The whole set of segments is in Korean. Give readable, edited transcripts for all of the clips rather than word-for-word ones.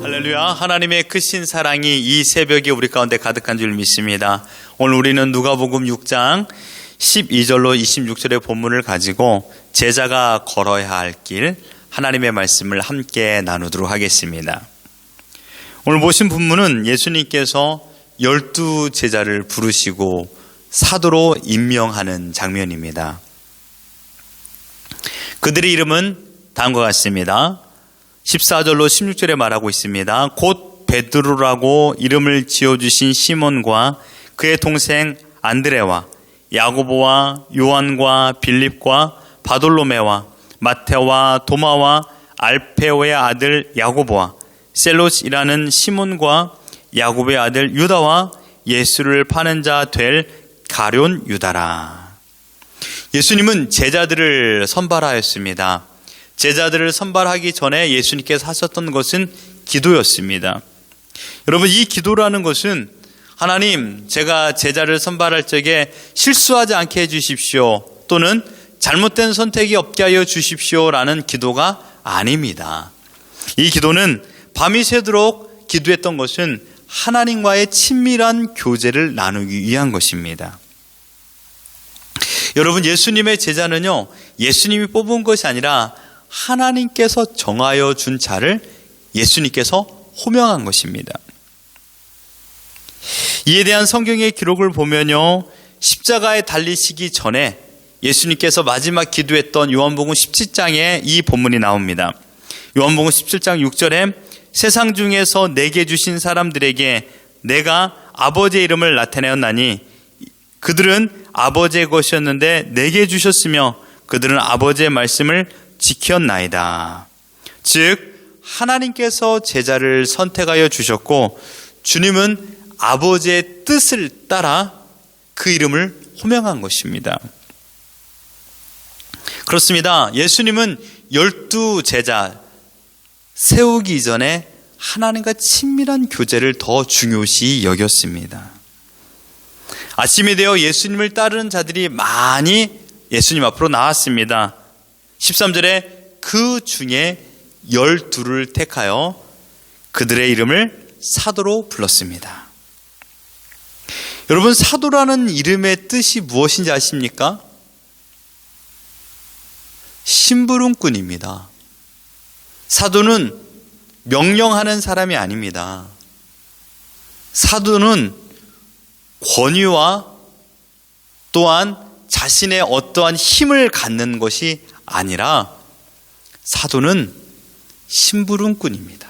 할렐루야. 하나님의 크신 사랑이 이 새벽에 우리 가운데 가득한 줄 믿습니다. 오늘 우리는 누가복음 6장 12절로 26절의 본문을 가지고 제자가 걸어야 할 길, 하나님의 말씀을 함께 나누도록 하겠습니다. 오늘 보신 본문은 예수님께서 12 제자를 부르시고 사도로 임명하는 장면입니다. 그들의 이름은 다음과 같습니다. 14절로 16절에 말하고 있습니다. 곧 베드로라고 이름을 지어주신 시몬과 그의 동생 안드레와 야고보와 요한과 빌립과 바돌로메와 마테와 도마와 알페오의 아들 야고보와 셀롯이라는 시몬과 야고보의 아들 유다와 예수를 파는 자 될 가룟 유다라. 예수님은 제자들을 선발하였습니다. 제자들을 선발하기 전에 예수님께서 하셨던 것은 기도였습니다. 여러분, 이 기도라는 것은 하나님, 제가 제자를 선발할 적에 실수하지 않게 해주십시오, 또는 잘못된 선택이 없게 하여 주십시오라는 기도가 아닙니다. 이 기도는 밤이 새도록 기도했던 것은 하나님과의 친밀한 교제를 나누기 위한 것입니다. 여러분, 예수님의 제자는요, 예수님이 뽑은 것이 아니라 하나님께서 정하여 준 자를 예수님께서 호명한 것입니다. 이에 대한 성경의 기록을 보면요, 십자가에 달리시기 전에 예수님께서 마지막 기도했던 요한복음 17장에 이 본문이 나옵니다. 요한복음 17장 6절에 세상 중에서 내게 주신 사람들에게 내가 아버지의 이름을 나타내었나니 그들은 아버지의 것이었는데 내게 주셨으며 그들은 아버지의 말씀을 지켰나이다. 즉 하나님께서 제자를 선택하여 주셨고 주님은 아버지의 뜻을 따라 그 이름을 호명한 것입니다. 그렇습니다. 예수님은 12 제자 세우기 이전에 하나님과 친밀한 교제를 더 중요시 여겼습니다. 아침이 되어 예수님을 따르는 자들이 많이 예수님 앞으로 나왔습니다. 13절에 그 중에 12를 택하여 그들의 이름을 사도로 불렀습니다. 여러분, 사도라는 이름의 뜻이 무엇인지 아십니까? 심부름꾼입니다. 사도는 명령하는 사람이 아닙니다. 사도는 권위와 또한 자신의 어떠한 힘을 갖는 것이 아니라 사도는 심부름꾼입니다.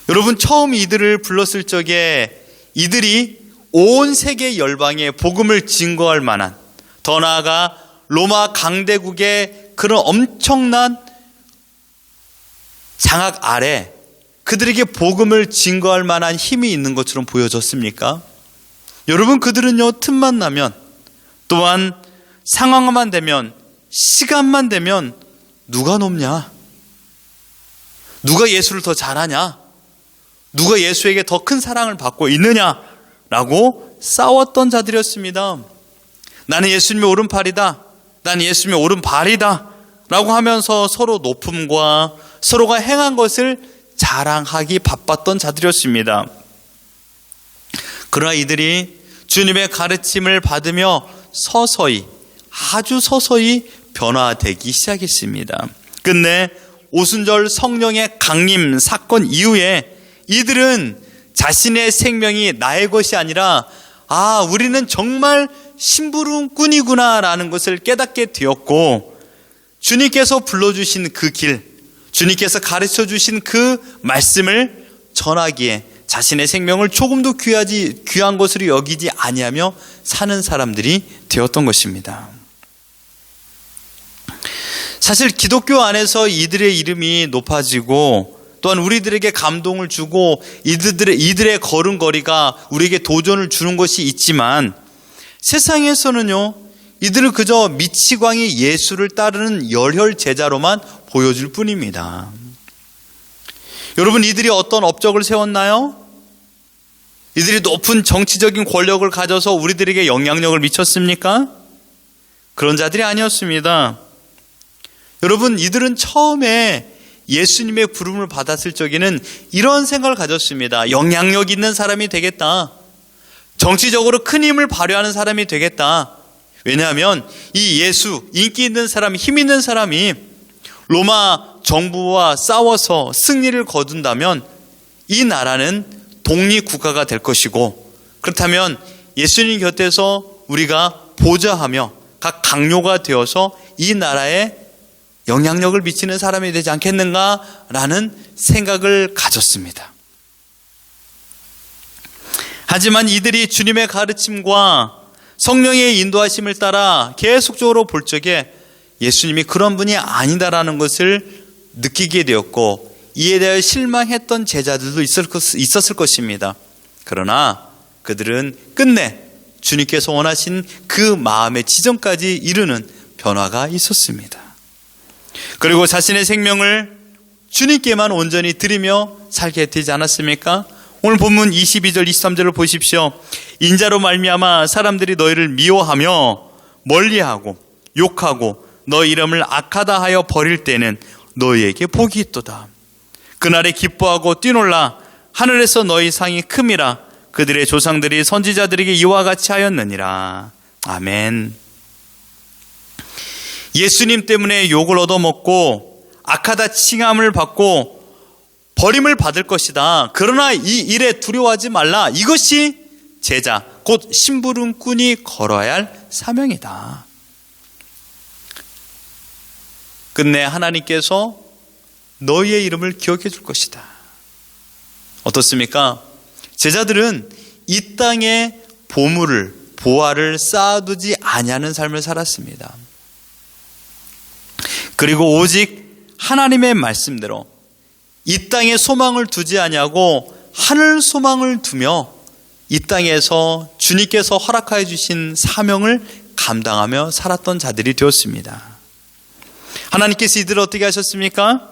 여러분, 처음 이들을 불렀을 적에 이들이 온 세계 열방에 복음을 증거할 만한, 더 나아가 로마 강대국의 그런 엄청난 장악 아래 그들에게 복음을 증거할 만한 힘이 있는 것처럼 보여졌습니까? 여러분, 그들은요, 틈만 나면, 또한 상황만 되면, 시간만 되면 누가 높냐? 누가 예수를 더 잘하냐? 누가 예수에게 더 큰 사랑을 받고 있느냐라고 싸웠던 자들이었습니다. 나는 예수님의 오른팔이다, 나는 예수님의 오른발이다 라고 하면서 서로 높음과 서로가 행한 것을 자랑하기 바빴던 자들이었습니다. 그러나 이들이 주님의 가르침을 받으며 서서히, 아주 서서히 변화되기 시작했습니다. 끝내 오순절 성령의 강림 사건 이후에 이들은 자신의 생명이 나의 것이 아니라 우리는 정말 심부름꾼이구나 라는 것을 깨닫게 되었고, 주님께서 불러주신 그 길, 주님께서 가르쳐 주신 그 말씀을 전하기에 자신의 생명을 조금도 귀한 것으로 여기지 아니하며 사는 사람들이 되었던 것입니다. 사실 기독교 안에서 이들의 이름이 높아지고 또한 우리들에게 감동을 주고 이들의 걸음걸이가 우리에게 도전을 주는 것이 있지만, 세상에서는요, 이들을 그저 미치광이 예수를 따르는 열혈 제자로만 보여줄 뿐입니다. 여러분, 이들이 어떤 업적을 세웠나요? 이들이 높은 정치적인 권력을 가져서 우리들에게 영향력을 미쳤습니까? 그런 자들이 아니었습니다. 여러분, 이들은 처음에 예수님의 부름을 받았을 적에는 이런 생각을 가졌습니다. 영향력 있는 사람이 되겠다. 정치적으로 큰 힘을 발휘하는 사람이 되겠다. 왜냐하면 이 예수, 인기 있는 사람, 힘 있는 사람이 로마 정부와 싸워서 승리를 거둔다면 이 나라는 독립국가가 될 것이고, 그렇다면 예수님 곁에서 우리가 보좌하며 각 강요가 되어서 이 나라에 영향력을 미치는 사람이 되지 않겠는가라는 생각을 가졌습니다. 하지만 이들이 주님의 가르침과 성령의 인도하심을 따라 계속적으로 볼 적에 예수님이 그런 분이 아니다라는 것을 느끼게 되었고, 이에 대하여 실망했던 제자들도 있었을 것입니다. 그러나 그들은 끝내 주님께서 원하신 그 마음의 지점까지 이르는 변화가 있었습니다. 그리고 자신의 생명을 주님께만 온전히 드리며 살게 되지 않았습니까? 오늘 본문 22절 23절을 보십시오. 인자로 말미암아 사람들이 너희를 미워하며 멀리하고 욕하고 너 이름을 악하다 하여 버릴 때는 너희에게 복이 있도다. 그날에 기뻐하고 뛰놀라. 하늘에서 너희 상이 큼이라. 그들의 조상들이 선지자들에게 이와 같이 하였느니라. 아멘. 예수님 때문에 욕을 얻어먹고 악하다 칭함을 받고 버림을 받을 것이다. 그러나 이 일에 두려워하지 말라. 이것이 제자, 곧 심부름꾼이 걸어야 할 사명이다. 끝내 하나님께서 너희의 이름을 기억해 줄 것이다. 어떻습니까? 제자들은 이 땅에 보물을, 보화를 쌓아두지 아니하는 삶을 살았습니다. 그리고 오직 하나님의 말씀대로 이 땅에 소망을 두지 아니하고 하늘 소망을 두며 이 땅에서 주님께서 허락하여 주신 사명을 감당하며 살았던 자들이 되었습니다. 하나님께서 이들을 어떻게 하셨습니까?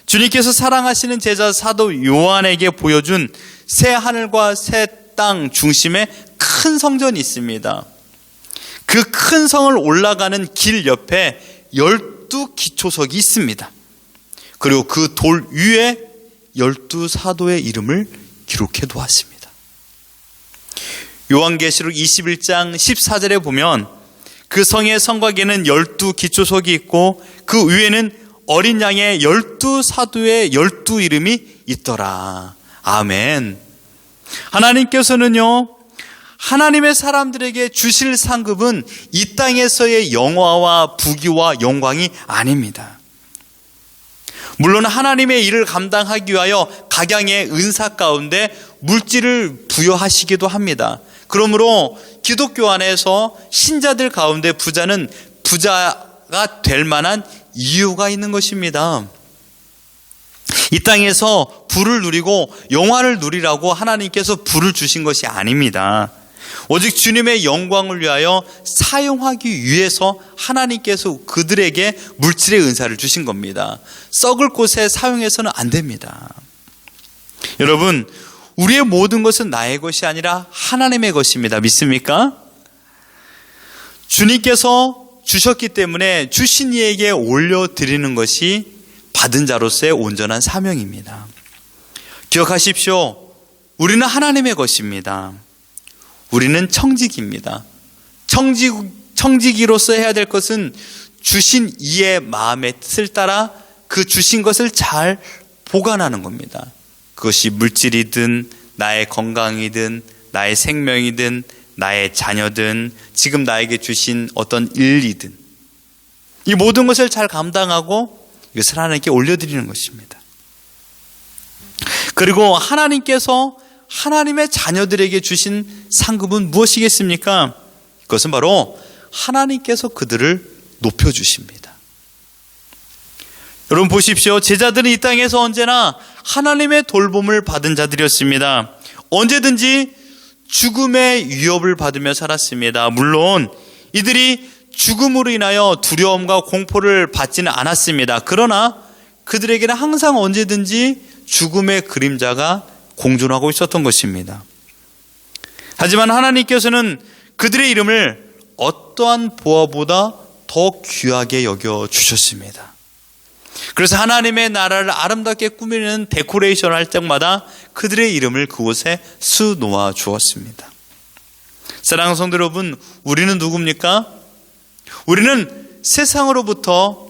주님께서 사랑하시는 제자 사도 요한에게 보여준 새 하늘과 새 땅 중심에 큰 성전이 있습니다. 그 큰 성을 올라가는 길 옆에 12기초석이 있습니다. 그리고 그 돌 위에 12사도의 이름을 기록해 두었습니다. 요한계시록 21장 14절에 보면 그 성의 성곽에는 12기초석이 있고 그 위에는 어린 양의 12사도의 12 이름이 있더라. 아멘. 하나님께서는요, 하나님의 사람들에게 주실 상급은 이 땅에서의 영화와 부귀와 영광이 아닙니다. 물론 하나님의 일을 감당하기 위하여 각양의 은사 가운데 물질을 부여하시기도 합니다. 그러므로 기독교 안에서 신자들 가운데 부자는 부자가 될 만한 이유가 있는 것입니다. 이 땅에서 부를 누리고 영화를 누리라고 하나님께서 부를 주신 것이 아닙니다. 오직 주님의 영광을 위하여 사용하기 위해서 하나님께서 그들에게 물질의 은사를 주신 겁니다. 썩을 곳에 사용해서는 안 됩니다. 여러분, 우리의 모든 것은 나의 것이 아니라 하나님의 것입니다. 믿습니까? 주님께서 주셨기 때문에 주신 이에게 올려드리는 것이 받은 자로서의 온전한 사명입니다. 기억하십시오. 우리는 하나님의 것입니다. 우리는 청지기입니다. 청지기로서 해야 될 것은 주신 이의 마음의 뜻을 따라 그 주신 것을 잘 보관하는 겁니다. 그것이 물질이든 나의 건강이든 나의 생명이든 나의 자녀든 지금 나에게 주신 어떤 일이든 이 모든 것을 잘 감당하고 이것을 하나님께 올려드리는 것입니다. 그리고 하나님께서 하나님의 자녀들에게 주신 상급은 무엇이겠습니까? 그것은 바로 하나님께서 그들을 높여주십니다. 여러분 보십시오. 제자들은 이 땅에서 언제나 하나님의 돌봄을 받은 자들이었습니다. 언제든지 죽음의 위협을 받으며 살았습니다. 물론 이들이 죽음으로 인하여 두려움과 공포를 받지는 않았습니다. 그러나 그들에게는 항상 언제든지 죽음의 그림자가 공존하고 있었던 것입니다. 하지만 하나님께서는 그들의 이름을 어떠한 보화보다 더 귀하게 여겨주셨습니다. 그래서 하나님의 나라를 아름답게 꾸미는 데코레이션을 할 때마다 그들의 이름을 그곳에 수놓아 주었습니다. 사랑하는 성도 여러분, 우리는 누굽니까? 우리는 세상으로부터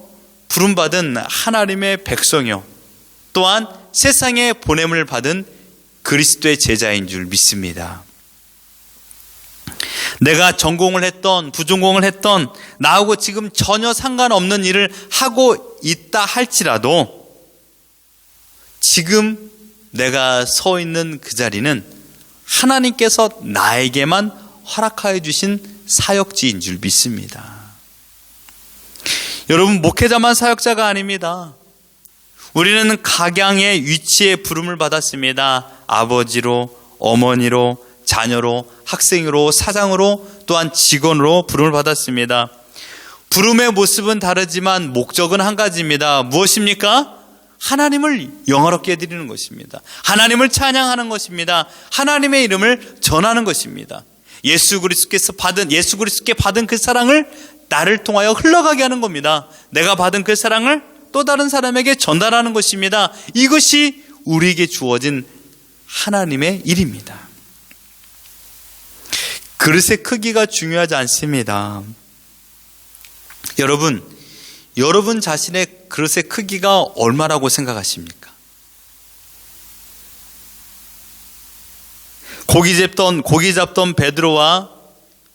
부름받은 하나님의 백성이요, 또한 세상에 보냄을 받은 그리스도의 제자인 줄 믿습니다. 내가 전공을 했던 부전공을 했던 나하고 지금 전혀 상관없는 일을 하고 있다 할지라도 지금 내가 서 있는 그 자리는 하나님께서 나에게만 허락하여 주신 사역지인 줄 믿습니다. 여러분, 목회자만 사역자가 아닙니다. 우리는 각양의 위치에 부름을 받았습니다. 아버지로, 어머니로, 자녀로, 학생으로, 사장으로, 또한 직원으로 부름을 받았습니다. 부름의 모습은 다르지만 목적은 한 가지입니다. 무엇입니까? 하나님을 영화롭게 해드리는 것입니다. 하나님을 찬양하는 것입니다. 하나님의 이름을 전하는 것입니다. 예수 그리스도께 받은 그 사랑을 나를 통하여 흘러가게 하는 겁니다. 내가 받은 그 사랑을 또 다른 사람에게 전달하는 것입니다. 이것이 우리에게 주어진 하나님의 일입니다. 그릇의 크기가 중요하지 않습니다. 여러분 자신의 그릇의 크기가 얼마라고 생각하십니까? 고기 잡던 베드로와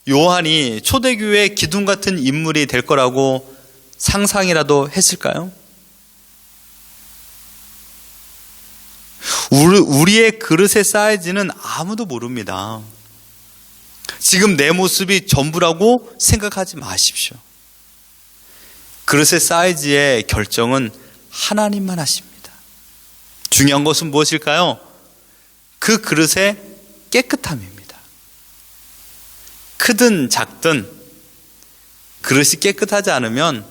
요한이 초대교회의 기둥 같은 인물이 될 거라고 상상이라도 했을까요? 우리의 그릇의 사이즈는 아무도 모릅니다. 지금 내 모습이 전부라고 생각하지 마십시오. 그릇의 사이즈의 결정은 하나님만 하십니다. 중요한 것은 무엇일까요? 그 그릇의 깨끗함입니다. 크든 작든 그릇이 깨끗하지 않으면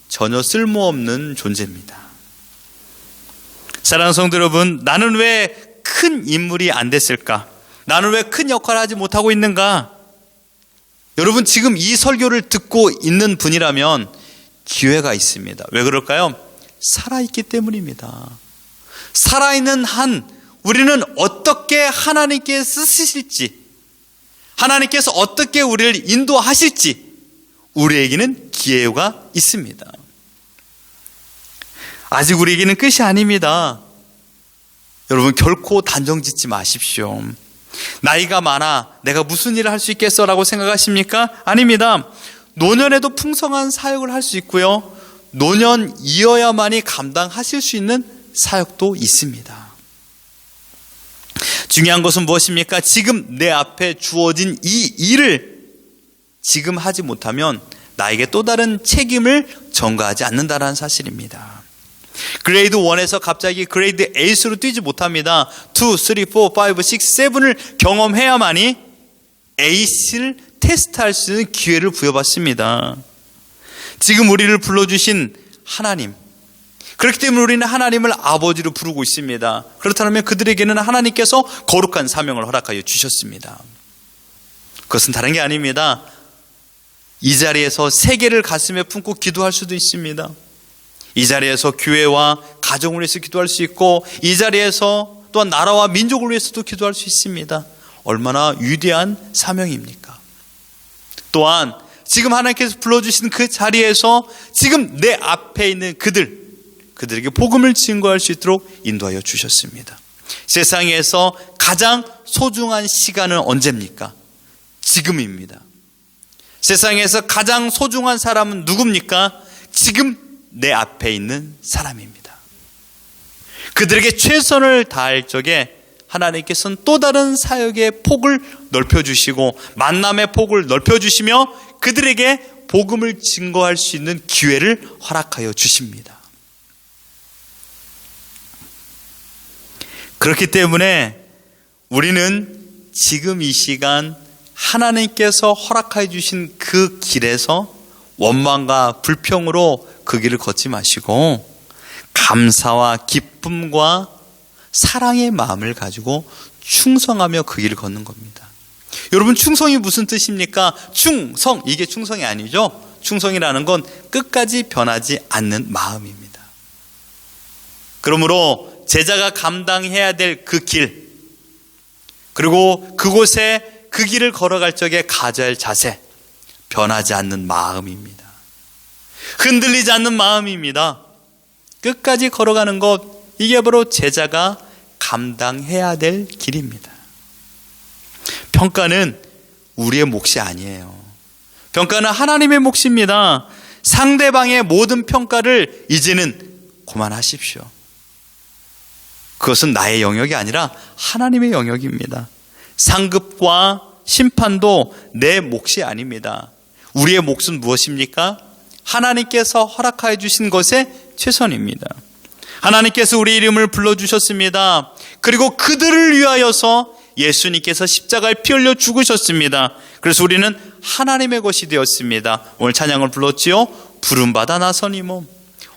전혀 쓸모없는 존재입니다. 사랑하는 성도 여러분, 나는 왜 큰 인물이 안 됐을까? 나는 왜 큰 역할을 하지 못하고 있는가? 여러분, 지금 이 설교를 듣고 있는 분이라면 기회가 있습니다. 왜 그럴까요? 살아있기 때문입니다. 살아있는 한 우리는 어떻게 하나님께 쓰실지, 하나님께서 어떻게 우리를 인도하실지 우리에게는 기회가 있습니다. 아직 우리에게는 끝이 아닙니다. 여러분, 결코 단정 짓지 마십시오. 나이가 많아 내가 무슨 일을 할 수 있겠어라고 생각하십니까? 아닙니다. 노년에도 풍성한 사역을 할 수 있고요, 노년이어야만이 감당하실 수 있는 사역도 있습니다. 중요한 것은 무엇입니까? 지금 내 앞에 주어진 이 일을 지금 하지 못하면 나에게 또 다른 책임을 전가하지 않는다는 사실입니다. 그레이드 1에서 갑자기 그레이드 8으로 뛰지 못합니다. 2, 3, 4, 5, 6, 7을 경험해야만이 8을 테스트할 수 있는 기회를 부여받습니다. 지금 우리를 불러주신 하나님, 그렇기 때문에 우리는 하나님을 아버지로 부르고 있습니다. 그렇다면 그들에게는 하나님께서 거룩한 사명을 허락하여 주셨습니다. 그것은 다른 게 아닙니다. 이 자리에서 세계를 가슴에 품고 기도할 수도 있습니다. 이 자리에서 교회와 가정을 위해서 기도할 수 있고, 이 자리에서 또한 나라와 민족을 위해서도 기도할 수 있습니다. 얼마나 위대한 사명입니까? 또한 지금 하나님께서 불러주신 그 자리에서 지금 내 앞에 있는 그들에게 복음을 증거할 수 있도록 인도하여 주셨습니다. 세상에서 가장 소중한 시간은 언제입니까? 지금입니다. 세상에서 가장 소중한 사람은 누굽니까? 지금 내 앞에 있는 사람입니다. 그들에게 최선을 다할 적에 하나님께서는 또 다른 사역의 폭을 넓혀주시고 만남의 폭을 넓혀주시며 그들에게 복음을 증거할 수 있는 기회를 허락하여 주십니다. 그렇기 때문에 우리는 지금 이 시간 하나님께서 허락하여 주신 그 길에서 원망과 불평으로 그 길을 걷지 마시고 감사와 기쁨과 사랑의 마음을 가지고 충성하며 그 길을 걷는 겁니다. 여러분, 충성이 무슨 뜻입니까? 충성, 이게 충성이 아니죠. 충성이라는 건 끝까지 변하지 않는 마음입니다. 그러므로 제자가 감당해야 될 그 길, 그리고 그곳에 그 길을 걸어갈 적에 가져야 할 자세, 변하지 않는 마음입니다. 흔들리지 않는 마음입니다. 끝까지 걸어가는 것, 이게 바로 제자가 감당해야 될 길입니다. 평가는 우리의 몫이 아니에요. 평가는 하나님의 몫입니다. 상대방의 모든 평가를 이제는 그만하십시오. 그것은 나의 영역이 아니라 하나님의 영역입니다. 상급과 심판도 내 몫이 아닙니다. 우리의 몫은 무엇입니까? 하나님께서 허락하여 주신 것에 최선입니다. 하나님께서 우리 이름을 불러주셨습니다. 그리고 그들을 위하여서 예수님께서 십자가에 피 흘려 죽으셨습니다. 그래서 우리는 하나님의 것이 되었습니다. 오늘 찬양을 불렀지요. 부름받아 나선 이 몸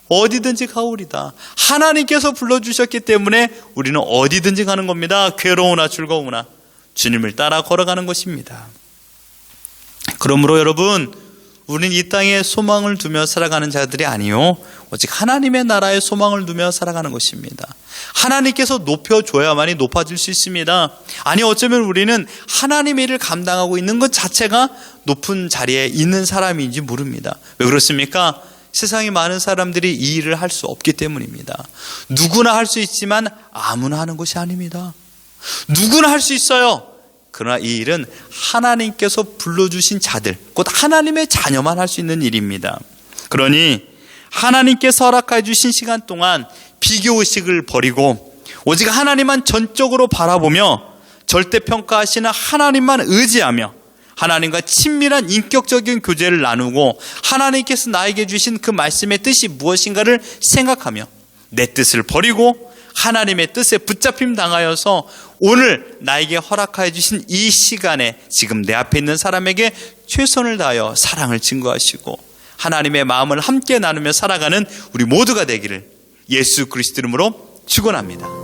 어디든지 가오리다. 하나님께서 불러주셨기 때문에 우리는 어디든지 가는 겁니다. 괴로우나 즐거우나 주님을 따라 걸어가는 것입니다. 그러므로 여러분, 우리는 이 땅에 소망을 두며 살아가는 자들이 아니요, 오직 하나님의 나라에 소망을 두며 살아가는 것입니다. 하나님께서 높여줘야만이 높아질 수 있습니다. 아니, 어쩌면 우리는 하나님의 일을 감당하고 있는 것 자체가 높은 자리에 있는 사람인지 모릅니다. 왜 그렇습니까? 세상에 많은 사람들이 이 일을 할 수 없기 때문입니다. 누구나 할 수 있지만 아무나 하는 것이 아닙니다. 누구나 할 수 있어요. 그러나 이 일은 하나님께서 불러주신 자들, 곧 하나님의 자녀만 할 수 있는 일입니다. 그러니 하나님께서 허락해 주신 시간 동안 비교의식을 버리고 오직 하나님만 전적으로 바라보며 절대평가하시는 하나님만 의지하며 하나님과 친밀한 인격적인 교제를 나누고 하나님께서 나에게 주신 그 말씀의 뜻이 무엇인가를 생각하며 내 뜻을 버리고 하나님의 뜻에 붙잡힘 당하여서 오늘 나에게 허락하여 주신 이 시간에 지금 내 앞에 있는 사람에게 최선을 다하여 사랑을 증거하시고 하나님의 마음을 함께 나누며 살아가는 우리 모두가 되기를 예수 그리스도 이름으로 축원합니다.